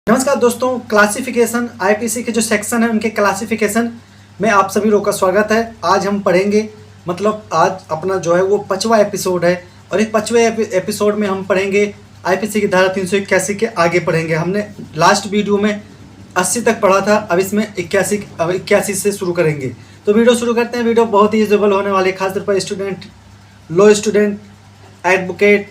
नमस्कार दोस्तों, classification IPC के जो सेक्शन है उनके क्लासिफिकेशन में आप सभी लोग का स्वागत है। आज हम पढ़ेंगे, मतलब आज अपना जो है वो 5वां एपिसोड है और इस 5वें एपिसोड में हम पढ़ेंगे आईपीसी की धारा 381 के आगे पढ़ेंगे। हमने लास्ट वीडियो में 80 तक पढ़ा था, अब इसमें 81 से शुरू करेंगे। तो वीडियो शुरू करते हैं। वीडियो बहुत ही यूजेबल होने वाली है, खासतौर पर student, law student, advocate,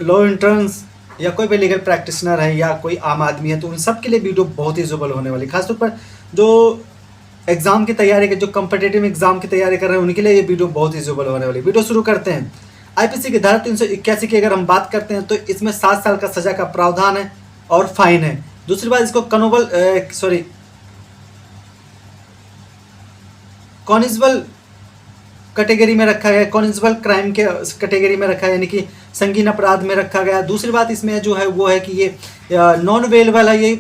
law interns या कोई भी लीगल प्रैक्टिशनर है या कोई आम आदमी है, तो उन सब के लिए वीडियो बहुत ही यूजेबल होने वाली है। खासतौर पर जो एग्ज़ाम की तैयारी जो कम्पिटिटिव एग्जाम की तैयारी कर रहे हैं उनके लिए ये वीडियो बहुत ही यूजेबल होने वाली है। वीडियो शुरू करते हैं। आईपीसी की धारा 381 की अगर हम बात करते हैं तो इसमें 7 साल का सजा का प्रावधान है और फाइन है। दूसरी बात, इसको कॉनिजबल कैटेगरी में रखा गया, कॉनिजबल क्राइम के कैटेगरी में रखा है, यानी कि संगीन अपराध में रखा गया। दूसरी बात इसमें जो है वो है कि ये नॉन अवेलेबल है, ये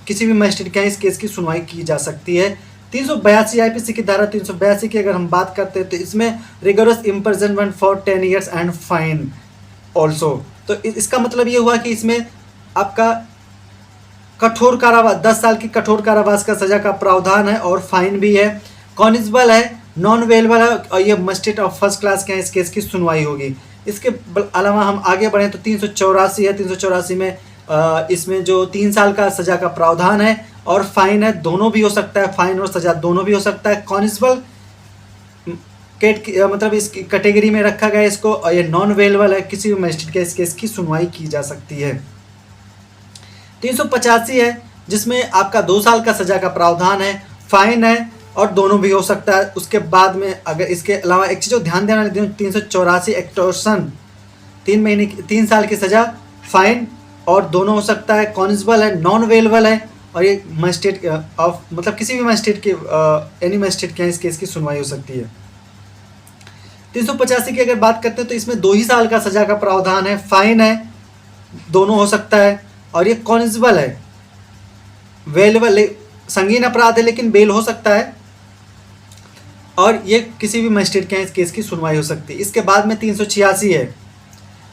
किसी भी मजिस्ट्रेट के यहाँ इस केस की सुनवाई की जा सकती है। 382 आईपीसी की धारा 382 की अगर हम बात करते हैं तो इसमें rigorous imprisonment for 10 years and fine also. तो इसका मतलब ये हुआ कि इसमें आपका कठोर कारावास, 10 साल की कठोर कारावास का सजा का प्रावधान है और फाइन भी है। कॉनिजबल है, नॉन अवेलेबल है और ये मजिस्ट्रेट ऑफ फर्स्ट क्लास के यहाँ इस केस की सुनवाई होगी। इसके अलावा हम आगे बढ़ें तो 384 है। 384 में इसमें जो 3 साल का सजा का प्रावधान है और फाइन है, दोनों भी हो सकता है, फाइन और सजा दोनों भी हो सकता है। कॉनिजबल मतलब इस कैटेगरी में रखा गया इसको, और ये नॉन अवेलेबल है, किसी भी मजिस्ट्रेट के इस केस की सुनवाई की जा सकती है। 385 है जिसमें आपका 2 साल का सजा का प्रावधान है, फाइन है और दोनों भी हो सकता है। उसके बाद में अगर इसके अलावा एक चीज़ ध्यान देना, 384 एक्सटॉर्शन, 3 साल की सजा, फाइन और दोनों हो सकता है। कॉनिजबल है, नॉन अवेलेबल है और ये मजिस्ट्रेट ऑफ मतलब किसी भी मजिस्ट्रेट के एनी मजिस्ट्रेट के इस केस की सुनवाई हो सकती है। 385 की अगर बात करते हैं तो इसमें 2 ही साल का सजा का प्रावधान है, फाइन है, दोनों हो सकता है और ये कॉनिजबल है, अवेलेबल, संगीन अपराध है लेकिन बेल हो सकता है और ये किसी भी मजिस्ट्रेट के यहाँ इस केस की सुनवाई हो सकती है। इसके बाद में 386 है।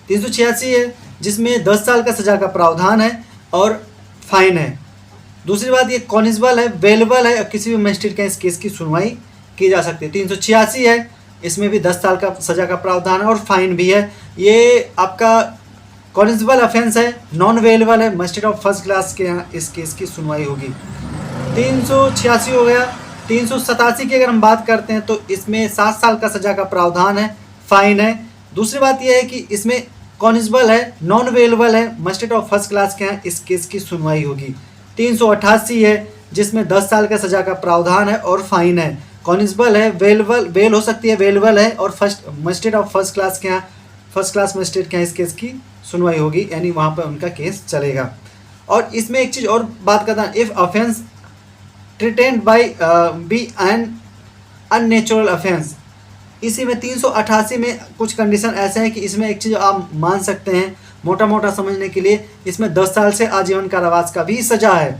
386 है जिसमें 10 साल का सजा का प्रावधान है और फाइन है। दूसरी बात, ये कॉनिजबल है, अवेलेबल है और किसी भी मजिस्ट्रेट के यहाँ इस केस की सुनवाई की जा सकती है। 386 है, इसमें भी 10 साल का सजा का प्रावधान है और फाइन भी है। ये आपका कॉनिजबल ऑफेंस है, नॉन अवेलेबल है, मजिस्ट्रेट ऑफ फर्स्ट क्लास के यहाँ इस केस की सुनवाई होगी। 386 हो गया। 387 की अगर हम बात करते हैं तो इसमें 7 साल का सजा का प्रावधान है, फाइन है। दूसरी बात यह है कि इसमें कॉनिजबल है, नॉन अवेलेबल है, मजिस्ट्रेट ऑफ फर्स्ट क्लास के यहाँ इस केस की सुनवाई होगी। 388 है जिसमें 10 साल का सजा का प्रावधान है और फाइन है। कॉनिजबल है, अवेलेबल, बेल हो सकती है, अवेलेबल है और मजिस्ट्रेट ऑफ फर्स्ट क्लास के यहाँ, फर्स्ट क्लास मजिस्ट्रेट के यहाँ इस केस की सुनवाई होगी, यानी वहाँ पर उनका केस चलेगा। और इसमें एक चीज़ और बात करना, if offence treated by be an unnatural offence, इसी में 388 में कुछ कंडीशन ऐसे हैं कि इसमें एक चीज़ आप मान सकते हैं मोटा मोटा समझने के लिए, इसमें 10 साल से आजीवन कारावास का भी सजा है,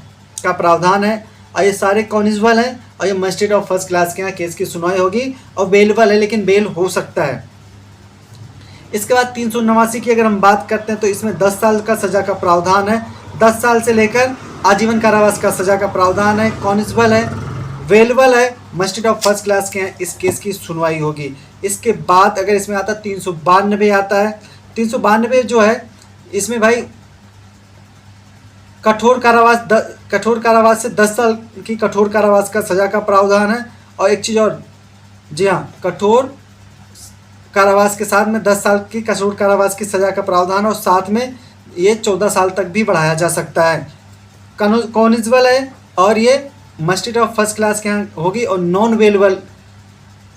का प्रावधान है और ये सारे कॉनिजबल हैं और ये मजिस्ट्रेट ऑफ फर्स्ट क्लास के यहाँ केस की सुनवाई होगी और बेलेबल है लेकिन बेल हो सकता है। इसके बाद 389 की अगर हम बात करते हैं तो इसमें 10 साल का सजा का प्रावधान है, 10 साल से लेकर आजीवन कारावास का सजा का प्रावधान है, कॉनिजबल है, अवेलेबल है, मजिस्ट्रेट ऑफ फर्स्ट क्लास के हैं इस केस की सुनवाई होगी। इसके बाद अगर इसमें आता है 392 आता है। 392 जो है इसमें भाई कठोर कारावास से 10 साल की कठोर कारावास का सजा का प्रावधान है और एक चीज़ और, जी हाँ, कठोर कारावास के साथ में 10 साल की कठोर कारावास की सजा का प्रावधान और साथ में ये 14 साल तक भी बढ़ाया जा सकता है। कॉनिजबल है और ये मजिस्ट्रेट ऑफ फर्स्ट क्लास के यहाँ होगी और नॉन अवेलेबल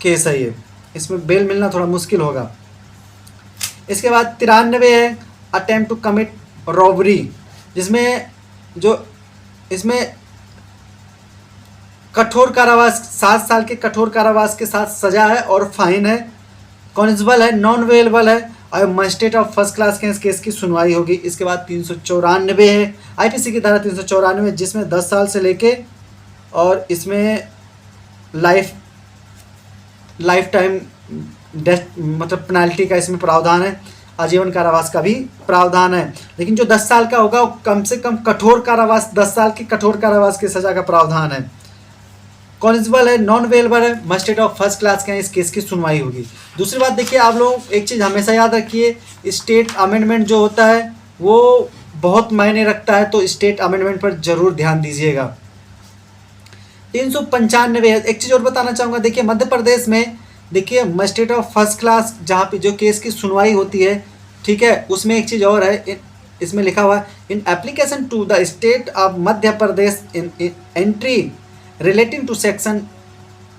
केस है ये, इसमें बेल मिलना थोड़ा मुश्किल होगा। इसके बाद 93 है, अटेम्प्ट टू कमिट रॉबरी, जिसमें जो इसमें कठोर कारावास, 7 साल के कठोर कारावास के साथ सजा है और फाइन है। कॉनिजबल है, नॉन अवेलेबल है और मजिस्ट्रेट ऑफ फर्स्ट क्लास के इस केस की सुनवाई होगी। इसके बाद 394 है, आईपीसी की धारा 394 जिसमें 10 साल से लेके और इसमें लाइफ टाइम डेथ मतलब पेनल्टी का इसमें प्रावधान है। आजीवन कारावास का भी प्रावधान है। लेकिन जो 10 साल का होगा वो कम से कम कठोर कारावास, 10 साल की कठोर कारावास की सजा का प्रावधान है। कॉन्जिबल है, नॉन वेलेबल है, मजिस्ट्रेट ऑफ फर्स्ट क्लास के इस केस की सुनवाई होगी। दूसरी बात देखिए, आप लोग एक चीज़ हमेशा याद रखिए, स्टेट अमेंडमेंट जो होता है वो बहुत मायने रखता है, तो स्टेट अमेंडमेंट पर जरूर ध्यान दीजिएगा। 395, एक चीज़ और बताना चाहूँगा, देखिए मध्य प्रदेश में देखिए मजिस्ट्रेट ऑफ फर्स्ट क्लास जहाँ पे जो केस की सुनवाई होती है, ठीक है, उसमें एक चीज़ और है, इसमें लिखा हुआ है in application to the state of Madhya Pradesh in entry relating to section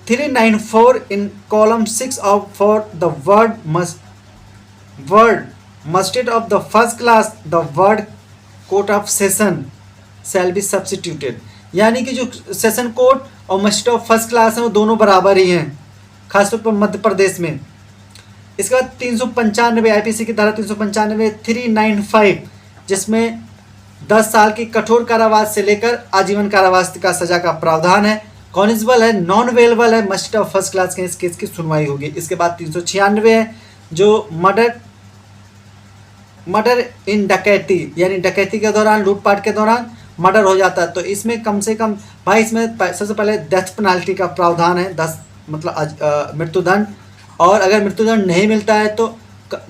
394 in column 6 of for the word magistrate of the first class the word court of session shall be substituted। यानी कि जो सेशन कोर्ट और magistrate of first class है वो दोनों बराबर ही हैं, खासतौर पर मध्य प्रदेश में। इसके बाद 395 आईपीसी की धारा 395 395 जिसमें 10 साल की कठोर कारावास से लेकर आजीवन कारावास का सजा का प्रावधान है। कॉन्जिबल है, नॉन वेलेबल है, मजिस्ट्रेट ऑफ फर्स्ट क्लास के इस केस की सुनवाई होगी। इसके बाद 396 है जो मर्डर इन डकैती, यानी डकैती के दौरान, लूटपाट के दौरान मर्डर हो जाता है, तो इसमें कम से कम भाई इसमें सबसे पहले डेथ पेनाल्टी का प्रावधान है, 10 मतलब मृत्युदंड, और अगर मृत्युदंड नहीं मिलता है तो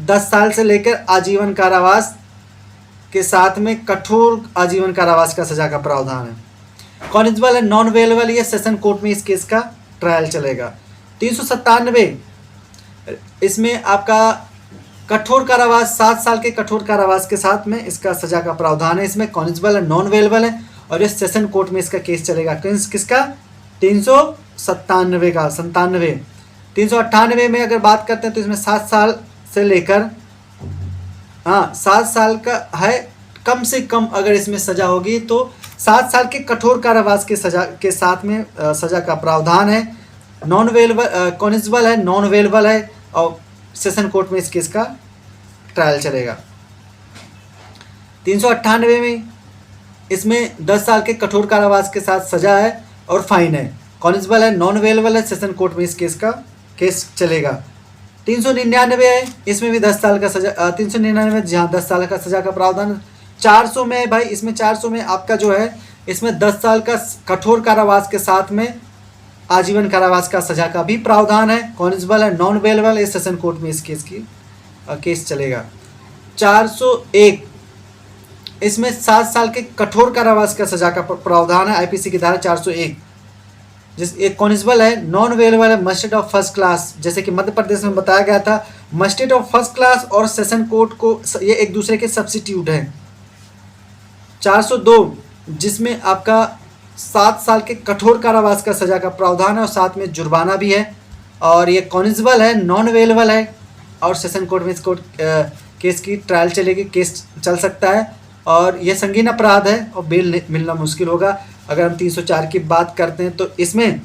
10 साल से लेकर आजीवन कारावास के साथ में कठोर आजीवन कारावास का सजा का प्रावधान है। कॉन्जिबल है, नॉन वेलेबल, ये सेशन कोर्ट में इस केस का ट्रायल चलेगा। 397 इसमें आपका कठोर कारावास, 7 साल के कठोर कारावास के साथ में इसका सजा का प्रावधान है। इसमें कॉन्जिबल है, नॉन वेलेबल है, और ये सेशन कोर्ट में इसका केस चलेगा। किसका? 397 का 97। 398 में अगर बात करते हैं तो इसमें 7 साल से लेकर 7 साल का है, कम से कम अगर इसमें सजा होगी तो 7 साल के कठोर कारावास के सजा के साथ में सजा का प्रावधान है। नॉन वेलेबल, कॉन्जिबल है, नॉन वेलेबल है, और सेशन कोर्ट में इस केस का ट्रायल चलेगा। 398 में इसमें 10 साल के कठोर कारावास के साथ सजा है और फाइन है। कॉन्जिबल है, नॉन वेलेबल है, सेशन कोर्ट में इस केस का केस चलेगा। 399 है, इसमें भी 10 साल का सजा, 399 जहाँ 10 साल का सजा का प्रावधान। 400 में भाई, इसमें 400 में आपका जो है इसमें 10 साल का कठोर कारावास के साथ में आजीवन कारावास का सजा का भी प्रावधान है। कॉन्जिबल है, नॉन वेलेबल, इस सेशन कोर्ट में इस केस की केस चलेगा। 401 इसमें 7 साल के कठोर कारावास का सजा का प्रावधान है, आईपीसी की धारा 401। जिस एक कॉन्जिबल है, नॉन वेलेबल है, मजिस्ट्रेट ऑफ फर्स्ट क्लास, जैसे कि मध्य प्रदेश में बताया गया था, मजिस्ट्रेट ऑफ फर्स्ट क्लास और सेशन कोर्ट को ये एक दूसरे के सब्स्टिट्यूट हैं। 402 जिसमें आपका 7 साल के कठोर कारावास का सजा का प्रावधान है और साथ में जुर्माना भी है, और ये कॉन्जिबल है, नॉन वेलेबल है, और सेशन कोर्ट में इसको केस की ट्रायल चलेगी, केस चल सकता है, और यह संगीन अपराध है और बेल मिलना मुश्किल होगा। अगर हम 304 की बात करते हैं तो इसमें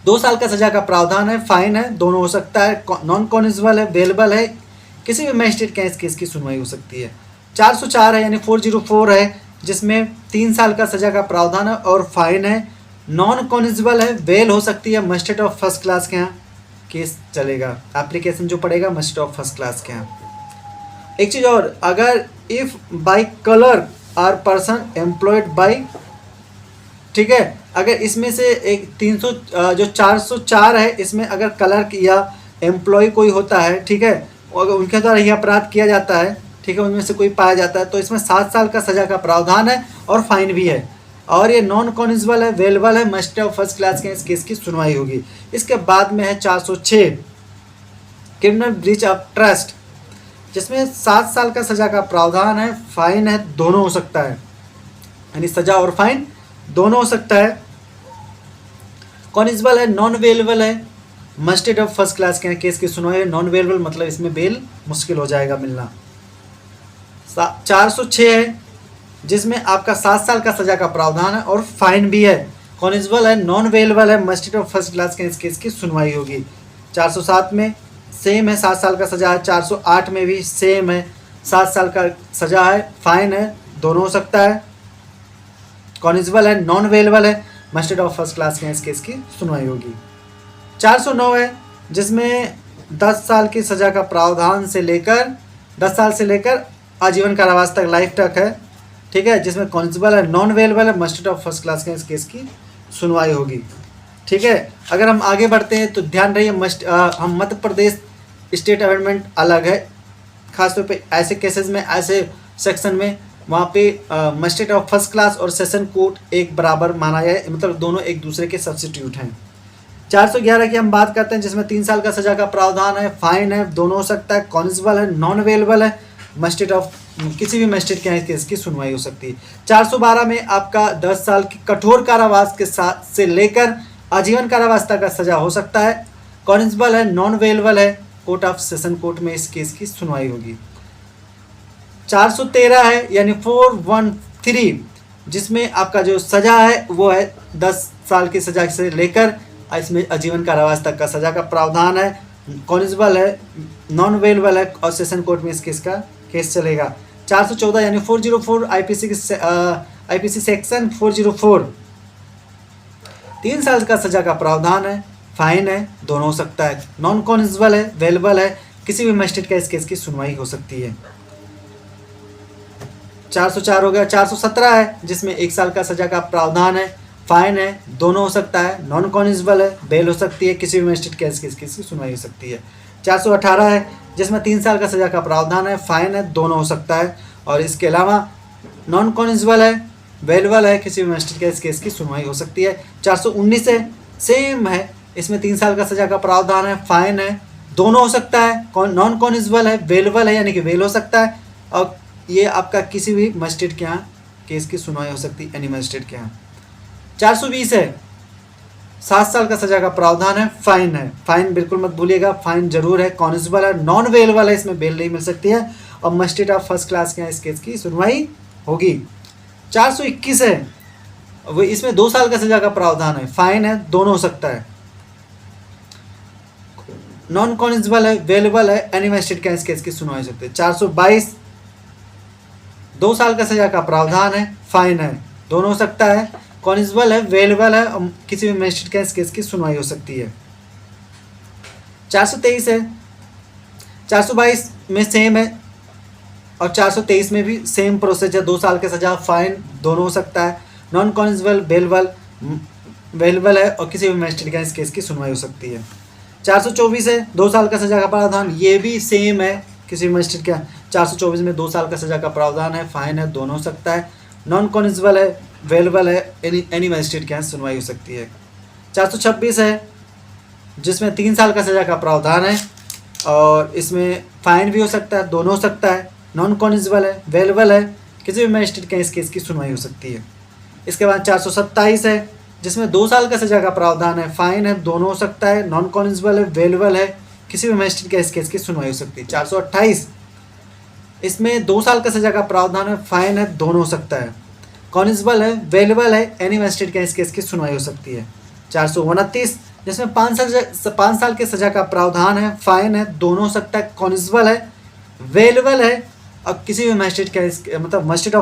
2 साल का सजा का प्रावधान है, फाइन है, दोनों हो सकता है, नॉन कॉन्जिबल है, वेलेबल है, किसी भी मजिस्ट्रेट के इस केस की सुनवाई हो सकती है। 404 है यानी 404 है जिसमें 3 साल का सजा का प्रावधान है और फाइन है, नॉन कॉन्जिबल है, बेल हो सकती है, मजिस्ट्रेट ऑफ फर्स्ट क्लास के यहाँ केस चलेगा, एप्लीकेशन जो पड़ेगा मजिस्ट्रेट ऑफ फर्स्ट क्लास के यहाँ। एक चीज़ और, अगर if by colour or person employed by, ठीक है, अगर इसमें से एक 300 जो 404 है इसमें अगर क्लर्क या एम्प्लॉय कोई होता है, ठीक है, अगर उनके द्वारा यह अपराध किया जाता है, ठीक है, उनमें से कोई पाया जाता है तो इसमें 7 साल का सजा का प्रावधान है और फाइन भी है, और ये नॉन कॉन्जिबल है, वेलेबल है, मजिस्ट्रेट ऑफ फर्स्ट क्लास के इस केस की सुनवाई होगी। इसके बाद में है 406 क्रिमिनल ब्रीच ऑफ ट्रस्ट, जिसमें 7 साल का सजा का प्रावधान है, फाइन है, दोनों हो सकता है, यानी सजा और फाइन दोनों हो सकता है। कॉन्जिबल है, नॉन वेलेबल है, मजिस्ट्रेट ऑफ फर्स्ट क्लास के केस की सुनवाई है, नॉन वेलेबल मतलब इसमें बेल मुश्किल हो जाएगा मिलना। 406 है जिसमें आपका 7 साल का सजा का प्रावधान है और फाइन भी है, कॉन्जिबल है, नॉन वेलेबल है, मजिस्ट्रेट ऑफ फर्स्ट क्लास के इस केस की सुनवाई होगी। 407 में सेम है, 7 साल का सजा है। 408 में भी सेम है, 7 साल का सजा है, फाइन है, दोनों हो सकता है, कॉन्जिबल है, नॉन वेलेबल है, मजिस्ट्रेट ऑफ फर्स्ट क्लास के इस केस की सुनवाई होगी। 409 है जिसमें 10 साल की सज़ा का प्रावधान से लेकर 10 साल से लेकर आजीवन कारावास तक, लाइफ तक है, ठीक है, जिसमें कॉन्स्टेबल है, नॉन अवेलेबल है, मजिस्ट्रेट ऑफ फर्स्ट क्लास के इस केस की सुनवाई होगी। ठीक है, अगर हम आगे बढ़ते हैं तो ध्यान रहिए हम मध्य प्रदेश स्टेट अमेंडमेंट अलग है, खासतौर पे ऐसे केसेस में, ऐसे सेक्शन में वहाँ पे मजिस्ट्रेट ऑफ फर्स्ट क्लास और सेशन कोर्ट एक बराबर माना जाए, मतलब दोनों एक दूसरे के सब्सिट्यूट हैं। 411 की हम बात करते हैं, जिसमें 3 साल का सज़ा का प्रावधान है, फाइन है, दोनों हो सकता है, कॉन्स्टेबल है, नॉन अवेलेबल है, मजिस्ट्रेट ऑफ किसी भी मजिस्ट्रेट के यहाँ इस केस की सुनवाई हो सकती है। 412 में आपका 10 साल की कठोर कारावास के साथ से लेकर आजीवन कारावास तक का सजा हो सकता है, कॉन्स्टेबल है, नॉन अवेलेबल है, कोर्ट ऑफ सेशन कोर्ट में इस केस की सुनवाई होगी। 413 है यानी 413, जिसमें आपका जो सज़ा है वो है 10 साल की सज़ा से लेकर इसमें आजीवन कारावास तक का सज़ा का प्रावधान है, कॉन्स्टेबल है, नॉन अवेलेबल है और सेशन कोर्ट में इस केस का केस चलेगा। 414 यानी 404 आईपीसी सेक्शन 404, 3 साल का सज़ा का प्रावधान है, फाइन है, दोनों हो सकता है, नॉन कॉन्स्टेबल है, अवेलेबल है, किसी भी मजिस्ट्रेट का इस केस की सुनवाई हो सकती है। 404 हो गया। 417 है, जिसमें 1 साल का सज़ा का प्रावधान है, फाइन है, दोनों हो सकता है, नॉन कॉन्स्टेबल है, बेल हो सकती है, किसी भी मजिस्ट्रेट का इस केस की सुनवाई हो सकती है। 418 है, जिसमें 3 साल का सज़ा का प्रावधान है, फाइन है, दोनों हो सकता है, और इसके अलावा नॉन कॉन्स्टेबल है, अवेलेबल है, किसी भी मजिस्ट्रेट का इस केस की सुनवाई हो सकती है। 419 है, सेम है, इसमें 3 साल का सज़ा का प्रावधान है, फाइन है, दोनों हो सकता है, नॉन कॉन्स्टेबल है, अवेलेबल है यानी कि बेल हो सकता है, और ये आपका किसी भी मजिस्ट्रेट के यहाँ केस की सुनवाई हो सकती है, एनी मजिस्ट्रेट के यहाँ। 420 है, 7 साल का सज़ा का प्रावधान है, फाइन है, फाइन बिल्कुल मत भूलिएगा, फाइन जरूर है, कॉन्स्टेबल है, नॉन अवेलेबल है, इसमें बेल नहीं मिल सकती है, और मजिस्ट्रेट ऑफ फर्स्ट क्लास के यहाँ इस केस की सुनवाई होगी। 421 है, वो इसमें 2 साल का सज़ा का प्रावधान है, फाइन है, दोनों हो सकता है, नॉन कॉन्स्टेबल है, अवेलेबल है, एनी मजिस्ट्रेट के यहाँ इस केस की सुनवाई हो सकती है। 422, 2 साल का सज़ा का प्रावधान है, फाइन है, दोनों हो सकता है, कॉन्स्टेबल है, अवेलेबल है, और किसी भी मजिस्ट्रेट के इस केस की सुनवाई हो सकती है। 423 है, 422 में सेम है, और 423 में भी सेम प्रोसेस है, 2 साल का सज़ा, फाइन, दोनों हो सकता है, नॉन कॉन्स्टेबल, अवेलेबल है, और किसी भी मजिस्ट्रेट के इस केस की सुनवाई हो सकती है। 424 है, 2 साल का सज़ा का प्रावधान, ये भी सेम है, किसी भी मजिस्ट्रेट का 424 में 2 साल का सज़ा का प्रावधान है, फाइन है, दोनों हो सकता है, नॉन कॉन्स्टेबल है, अवेलेबल है, एनी मजिस्ट्रेट के यहाँ सुनवाई हो सकती है। 426 है, जिसमें 3 साल का सज़ा का प्रावधान है, और इसमें फाइन भी हो सकता है, दोनों हो सकता है, नॉन कॉन्स्टेबल है, अवेलेबल है, किसी भी मजिस्ट्रेट के इस केस की सुनवाई हो सकती है। इसके बाद 427 है, जिसमें 2 साल का सज़ा का प्रावधान है, फाइन है, दोनों हो सकता है, नॉन कॉन्स्टेबल है, अवेलेबल है, किसी भी मजिस्ट्रेट के इस केस की सुनवाई हो सकती है। 428, इसमें 2 साल का सज़ा का प्रावधान है, फाइन है, दोनों हो सकता है, कॉन्स्टेबल है, अवेलेबल है, एनी मजिस्ट्रेट के इस केस की सुनवाई हो सकती है। 429, जिसमें 5 साल के सज़ा का प्रावधान है, फाइन है, दोनों हो सकता है, कॉन्स्टेबल है, अवेलेबल है, और किसी भी मजिस्ट्रेट का इस मतलब मजिस्ट्रेट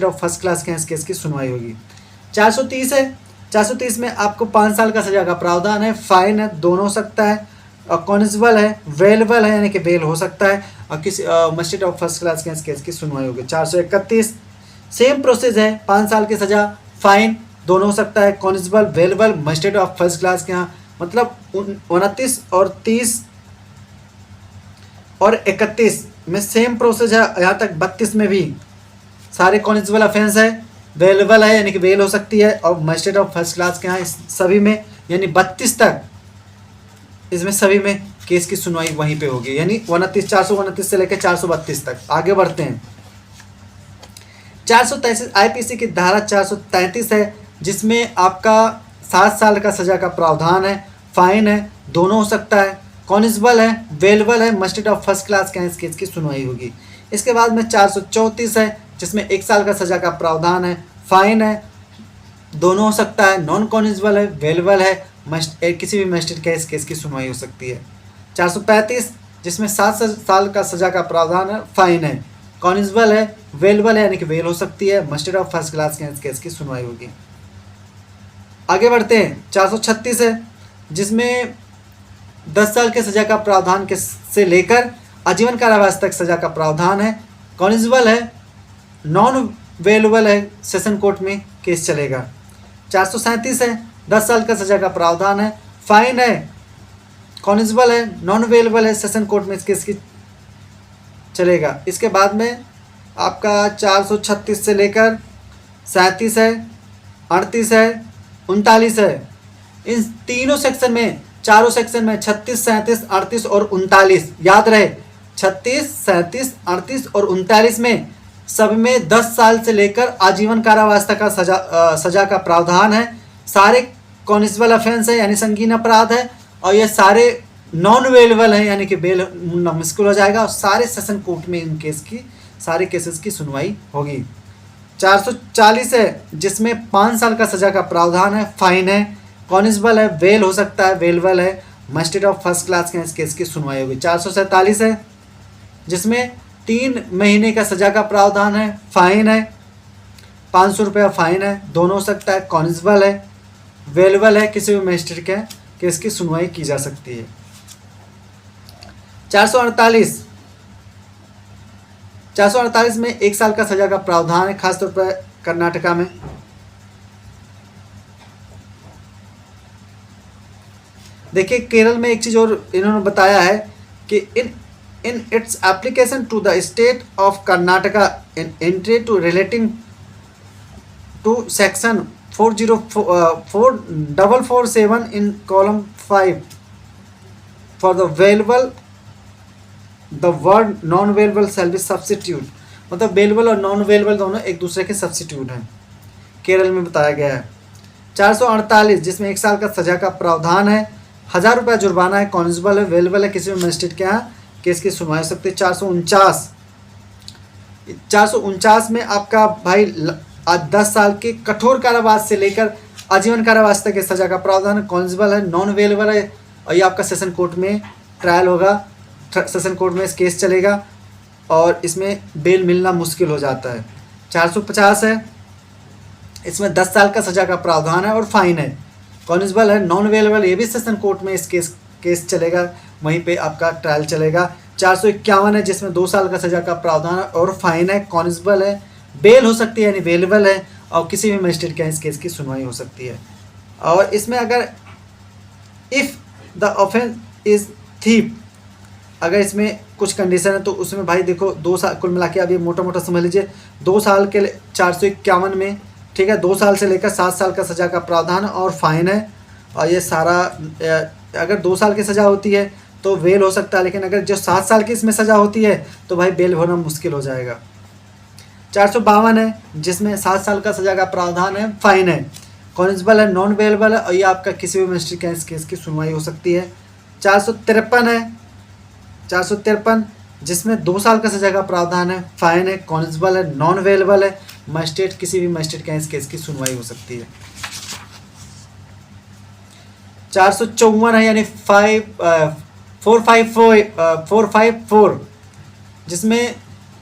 ऑफ फर्स्ट क्लास के इस केस की सुनवाई होगी। 430 है, 430 में आपको 5 साल का सज़ा का प्रावधान है, फाइन है, दोनों हो सकता है, और कॉन्स्टेबल है, अवेलेबल है यानी कि बेल हो सकता है, और किसी मजिस्ट्रेट ऑफ फर्स्ट क्लास के इस केस की सुनवाई होगी। 431, सेम प्रोसेस है, 5 साल की सज़ा, फाइन, दोनों हो सकता है, constable, available, magistrate of first class के यहाँ, मतलब 29 और 30 और 31 में सेम प्रोसेस है, यहाँ तक 32 में भी सारे कॉन्स्टेबल ऑफेंस है, अवेलेबल है यानी कि बेल हो सकती है, और मजिस्ट्रेट ऑफ फर्स्ट क्लास के यहाँ सभी में यानी 32 तक इसमें सभी में केस की सुनवाई वहीं पे होगी, यानी 429 से लेकर 432 तक। आगे बढ़ते हैं। 433 आईपीसी की धारा 433 है, जिसमें आपका 7 साल का सज़ा का प्रावधान है, फाइन है, दोनों हो सकता है, कॉन्स्टेबल है, अवेलेबल है, मजिस्ट्रेट ऑफ फर्स्ट क्लास के इस केस की सुनवाई होगी। इसके बाद में 434 है, जिसमें 1 साल का सज़ा का प्रावधान है, फाइन है, दोनों हो सकता है, नॉन कॉन्स्टेबल है, अवेलेबल है, किसी भी मजिस्ट्रेट के इस केस की सुनवाई हो सकती है। 435, जिसमें 7 साल का सज़ा का प्रावधान है, फाइन है, कॉन्स्टेबल है, अवेलेबल है यानी कि बेल हो सकती है, मजिस्ट्रेट ऑफ फर्स्ट क्लास के इस केस की सुनवाई होगी। आगे बढ़ते हैं। 436 है, जिसमें 10 साल के सजा का प्रावधान के से लेकर आजीवन कारावास तक सजा का प्रावधान है, कॉनिजेबल है, नॉन वेलेबल है, सेशन कोर्ट में केस चलेगा। 437 है, 10 साल का सजा का प्रावधान है, फाइन है, कॉनिजेबल है, नॉन वेलेबल है, सेशन कोर्ट में केस की चलेगा। इसके बाद में आपका 436 से लेकर 37 है, 38 है, 39 है। इन तीनों सेक्शन में, चारों सेक्शन में 36, 37, 38 और 39, याद रहे 36, 37, 38 और 39 में सब में 10 साल से लेकर आजीवन कारावास तक का सजा का प्रावधान है। सारे कॉनिजेबल ऑफेंस है यानी संगीन अपराध है, और ये सारे नॉन वेलेबल है यानी कि बेल मिलना मुश्किल हो जाएगा, और सारे सेशन कोर्ट में इन केस की सारे केसेस की सुनवाई होगी। 440 है, जिसमें 5 साल का सजा का प्रावधान है, फाइन है, कॉनिजेबल है, बेल हो सकता है, वेलेबल है, मजिस्ट्रेट ऑफ फर्स्ट क्लास के इस केस की सुनवाई होगी। 447 है, जिसमें 3 महीने का सजा का प्रावधान है, फाइन है, 500 रुपया फाइन है, दोनों हो सकता है, कॉनिजेबल है, वेलेबल है, किसी भी मजिस्ट्रेट के केस की सुनवाई की जा सकती है। 448 में 1 साल का सजा का प्रावधान है, खासतौर पर कर्नाटका में। देखिए केरल में एक चीज़ और इन्होंने बताया है कि in its application to the state of Karnataka in entry to relating to section 447 in column 5 for the bailable the word non bailable shall be substitute, मतलब वेलेबल और नॉन वेलेबल दोनों एक दूसरे के सब्स्टिट्यूट हैं, केरल में बताया गया है। 448 जिसमें 1 साल का सजा का प्रावधान है, 1000 रुपया जुर्माना है, कॉनिजेबल है, वेलेबल है, किसी भी मजिस्ट्रेट के यहाँ केस की सुनवाई हो सकती है। 449 में आपका भाई 10 साल के कठोर कारावास से लेकर आजीवन कारावास तक के सजा का प्रावधान है, कॉनिजेबल है, नॉन वेलेबल है, और ये आपका सेशन कोर्ट में ट्रायल होगा, सेशन कोर्ट में इस केस चलेगा, और इसमें बेल मिलना मुश्किल हो जाता है। 450 है, इसमें 10 साल का सजा का प्रावधान है और फाइन है, कॉनिजेबल है, नॉन वेलेबल, ये भी सेशन कोर्ट में इस केस चलेगा, वहीं पे आपका ट्रायल चलेगा। 451 है, जिसमें 2 साल का सजा का प्रावधान है और फाइन है, कॉनिजेबल है, बेल हो सकती है यानी वेलेबल है, और किसी भी मजिस्ट्रेट के इस केस की सुनवाई हो सकती है। और इसमें अगर if the offence is thief, अगर इसमें कुछ कंडीशन है तो उसमें भाई देखो 2 साल, कुल मिला के अब ये मोटा मोटा समझ लीजिए 2 साल के 451 में, ठीक है, 2 साल से लेकर 7 साल का सजा का प्रावधान और फाइन है, और ये सारा अगर 2 साल की सज़ा होती है तो बेल हो सकता है, लेकिन अगर जो 7 साल की इसमें सज़ा होती है तो भाई बेल होना मुश्किल हो जाएगा। 452 है, जिसमें 7 साल का सजा का प्रावधान है, फाइन है, कॉनिजेबल है, नॉन वेलेबल है, और ये आपका किसी भी मजिस्ट्रेट के इस केस की सुनवाई हो सकती है। 453 है, 453 जिसमें 2 साल का सजा का प्रावधान है, फाइन है, कॉनिजेबल है, नॉन वेलेबल है, मजिस्ट्रेट किसी भी मजिस्ट्रेट के इस केस की सुनवाई हो सकती है। 454 है यानी 454 जिसमें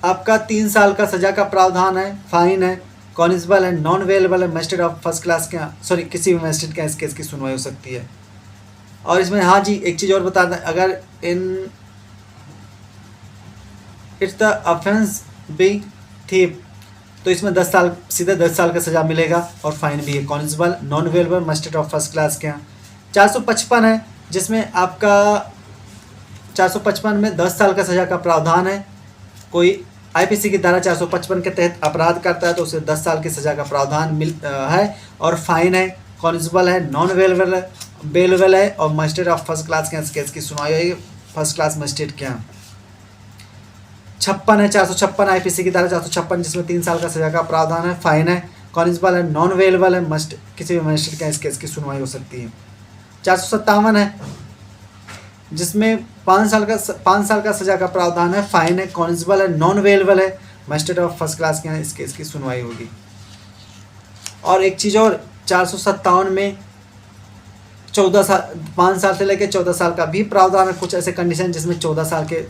आपका 3 साल का सजा का प्रावधान है, फाइन है, कॉनिजेबल है, नॉन वेलेबल है, मजिस्ट्रेट ऑफ फर्स्ट क्लास के किसी भी मजिस्ट्रेट के इस केस की सुनवाई हो सकती है। और इसमें हाँ जी एक चीज़ और बता दें, अगर in its the offence be theft तो इसमें 10 साल सीधे 10 साल का सजा मिलेगा, और फाइन भी है, cognizable, non bailable, magistrate of first class के यहाँ। 455 है, जिसमें आपका 455 में 10 साल का सजा का प्रावधान है, कोई आईपीसी की धारा 455 के तहत अपराध करता है तो उसे 10 साल की सजा का प्रावधान है, और फाइन है, कॉनिजेबल है, नॉन वेलेबल है, बेलेबल है, और मजिस्ट्रेट ऑफ फर्स्ट क्लास के केस की सुनवाई होगी फर्स्ट क्लास मजिस्ट्रेट के यहाँ। 56 है, 456 आईपीसी की धारा 456 जिसमें 3 साल का सजा का प्रावधान है, फाइन है, कॉनिजेबल है, नॉन वेलेबल है, किसी भी मजिस्ट्रेट के इस केस की सुनवाई हो सकती है। 457 है, जिसमें 5 साल का सजा का प्रावधान है, फाइन है, कॉनिजेबल है, नॉन वेलेबल है, मजिस्ट्रेट ऑफ फर्स्ट क्लास के यहाँ इस केस की सुनवाई होगी। और एक चीज़ और, 457 में 5 साल से लेकर 14 साल का भी प्रावधान है, कुछ ऐसे कंडीशन जिसमें 14 साल के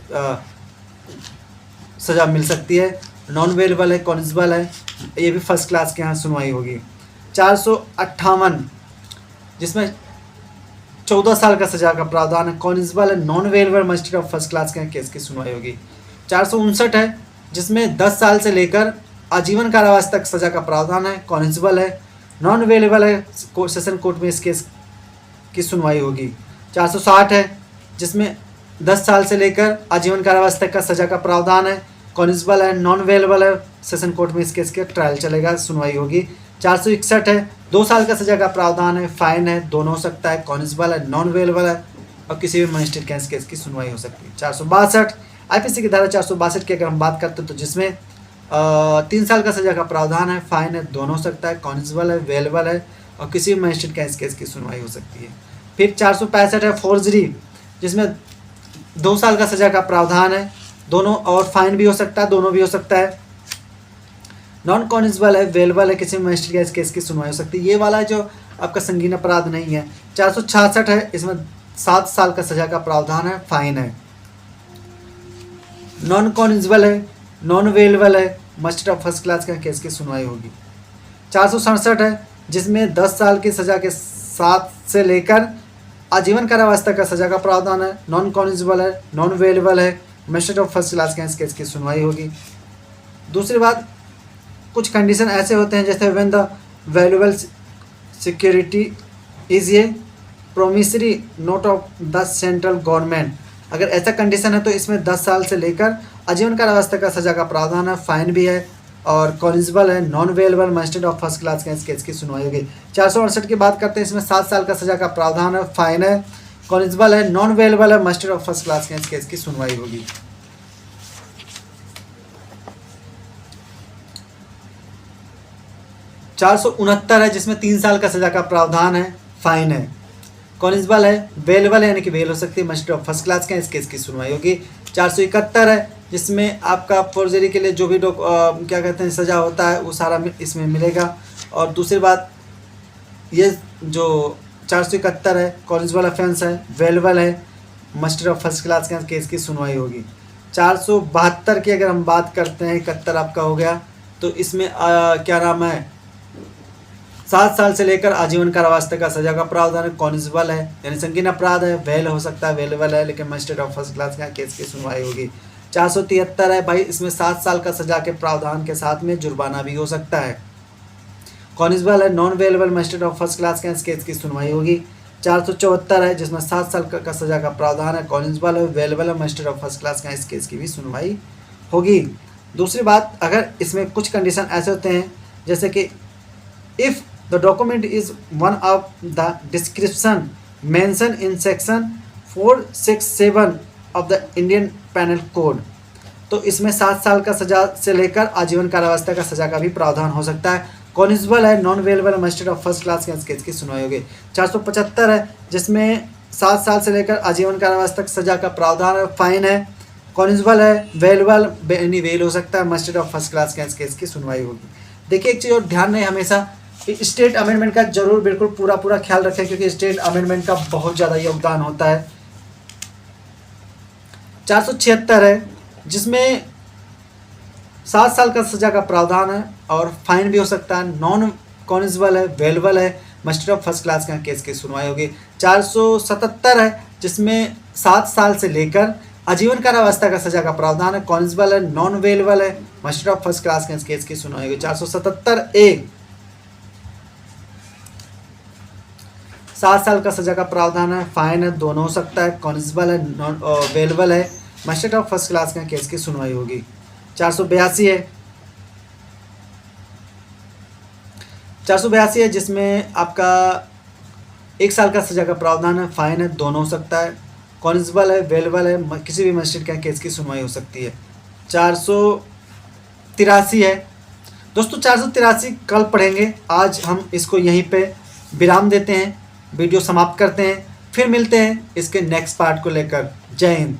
सज़ा मिल सकती है, नॉन वेलेबल है, कॉनिजेबल है, ये भी फर्स्ट क्लास के यहाँ सुनवाई होगी। 458 जिसमें 14 साल का सजा का प्रावधान है। कॉन्स्टेबल है non bailable magistrate of first class के केस की सुनवाई होगी। 459 है जिसमें 10 साल से लेकर आजीवन कारावास तक सजा का प्रावधान है। कॉन्स्टेबल है नॉन अवेलेबल है, सेशन कोर्ट में इस केस की सुनवाई होगी। 460 है जिसमें 10 साल से लेकर आजीवन कारावास तक का सजा का प्रावधान है। कॉन्स्टेबल है नॉन अवेलेबल है, सेशन कोर्ट में इस केस के ट्रायल चलेगा, सुनवाई होगी। 461 है 2 साल का सजा का प्रावधान है, फाइन है, दोनों हो सकता है। कॉन्स्टेबल है नॉन अवेलेबल है और किसी भी मजिस्ट्रेट के इस केस की सुनवाई हो सकती है। 462 आईपीसी की धारा 462 की अगर हम बात करते हैं तो जिसमें 3 साल का सजा का प्रावधान है, फाइन है, दोनों हो सकता है। कॉन्स्टेबल है अवेलेबल है और किसी भी मजिस्ट्रेट के इस केस की सुनवाई हो सकती है। फिर 465 है फोर्जरी जिसमें 2 साल का सजा का प्रावधान है, दोनों, और फाइन भी हो सकता है, दोनों भी हो सकता है। नॉन कॉन्स्टेबल है अवेलेबल है, किसी भी मजिस्ट्रेट के इस केस की सुनवाई हो सकती है। ये वाला जो आपका संगीन अपराध नहीं है। 466 है इसमें 7 साल का सजा का प्रावधान है, फाइन है। नॉन कॉन्स्टेबल है नॉन अवेलेबल है, मजिस्ट्रेट ऑफ फर्स्ट क्लास का केस की सुनवाई होगी। 467 है जिसमें 10 साल की सजा के साथ से लेकर आजीवन कारावास तक का सजा का प्रावधान है। नॉन कॉन्स्टेबल है नॉन अवेलेबल है, मजिस्ट्रेट ऑफ फर्स्ट क्लास के इस केस की सुनवाई होगी। दूसरी बात, कुछ कंडीशन ऐसे होते हैं जैसे when the valuable security is a promissory note of the central government. अगर ऐसा कंडीशन है तो इसमें 10 साल से लेकर आजीवन कारावास तक का सजा का प्रावधान है, फाइन भी है, और कॉन्स्टेबल है non available, magistrate of first class के इस केस की सुनवाई होगी। 468 की बात करते हैं, इसमें 7 साल का सजा का प्रावधान है, फाइन है, कॉन्स्टेबल है नॉन अवेलेबल है, मजिस्ट्रेट ऑफ फर्स्ट क्लास के इस केस की सुनवाई होगी। (469) है जिसमें 3 साल का सजा का प्रावधान है, फाइन है, कॉन्स्टेबल है अवेलेबल है यानी कि बेल हो सकती है, मजिस्ट्रेट ऑफ फर्स्ट क्लास के इस केस की सुनवाई होगी। 471 है जिसमें आपका फोर्जरी के लिए जो भी क्या कहते हैं सज़ा होता है वो सारा इसमें मिलेगा। और दूसरी बात, ये जो 471 है कॉन्स्टेबल ऑफेंस है, अवेलेबल है, मजिस्ट्रेट ऑफ फर्स्ट क्लास के केस की सुनवाई होगी। 472 की अगर हम बात करते हैं, 71 आपका हो गया, तो इसमें क्या नाम है 7 साल से लेकर आजीवन कारावास तक का सजा का प्रावधान है, कॉन्स्टेबल है यानी संगीन अपराध है, वेल हो सकता है, अवेलेबल है, लेकिन मजिस्ट्रेट ऑफ फर्स्ट क्लास का केस की सुनवाई होगी। 473 है भाई, इसमें 7 साल का सजा के प्रावधान के साथ में जुर्माना भी हो सकता है, कॉन्स्टेबल है non available, magistrate of first class के इस केस की सुनवाई होगी। 474 है जिसमें 7 साल का सजा का प्रावधान है, कॉन्स्टेबल है अवेलेबल है, मजिस्ट्रेट ऑफ फर्स्ट क्लास का इस केस की भी सुनवाई होगी। दूसरी बात, अगर इसमें कुछ कंडीशन ऐसे होते हैं जैसे कि if the document is one of the description mention in section 467 of the Indian penal code, तो इसमें 7 साल का सजा से लेकर आजीवन कारावास तक का सजा का भी प्रावधान हो सकता है। कॉन्स्टेबल है non available, magistrate of first class के इस केस की सुनवाई होगी। 475 है जिसमें 7 साल से लेकर आजीवन कारावास तक सजा का प्रावधान है, फाइन है, कॉन्स्टेबल है अवेलेबल यानी वेल हो सकता है, मजिस्ट्रेट ऑफ फर्स्ट क्लास के इस केस की सुनवाई होगी। देखिए एक चीज़ और ध्यान रहे, हमेशा स्टेट अमेंडमेंट का जरूर बिल्कुल पूरा ख्याल रखें क्योंकि स्टेट अमेंडमेंट का बहुत ज़्यादा योगदान होता है। 476 है जिसमें 7 साल का सजा का प्रावधान है और फाइन भी हो सकता है, नॉन कॉन्स्टेबल है अवेलेबल है, मजिस्ट्रेट ऑफ फर्स्ट क्लास का केस की सुनवाई होगी। 477 है जिसमें 7 साल से लेकर आजीवन कारावास तक का सजा का प्रावधान है, कॉन्स्टेबल है नॉन अवेलेबल है, मजिस्ट्रेट ऑफ फर्स्ट क्लास के इस केस की सुनवाई होगी। 477A 7 साल का सजा का प्रावधान है, फाइन है, दोनों हो सकता है, कॉन्स्टेबल है नॉन अवेलेबल है, मजिस्ट्रेट ऑफ फर्स्ट क्लास का केस की सुनवाई होगी। 482 है 482 है जिसमें आपका 1 साल का सजा का प्रावधान है, फाइन है, दोनों हो सकता है, कॉन्स्टेबल है अवेलेबल है, किसी भी मजिस्ट्रेट का केस की सुनवाई हो सकती है। 483 है दोस्तों, 483 कल पढ़ेंगे, आज हम इसको यहीं पे विराम देते हैं, वीडियो समाप्त करते हैं, फिर मिलते हैं इसके नेक्स्ट पार्ट को लेकर। जय हिंद।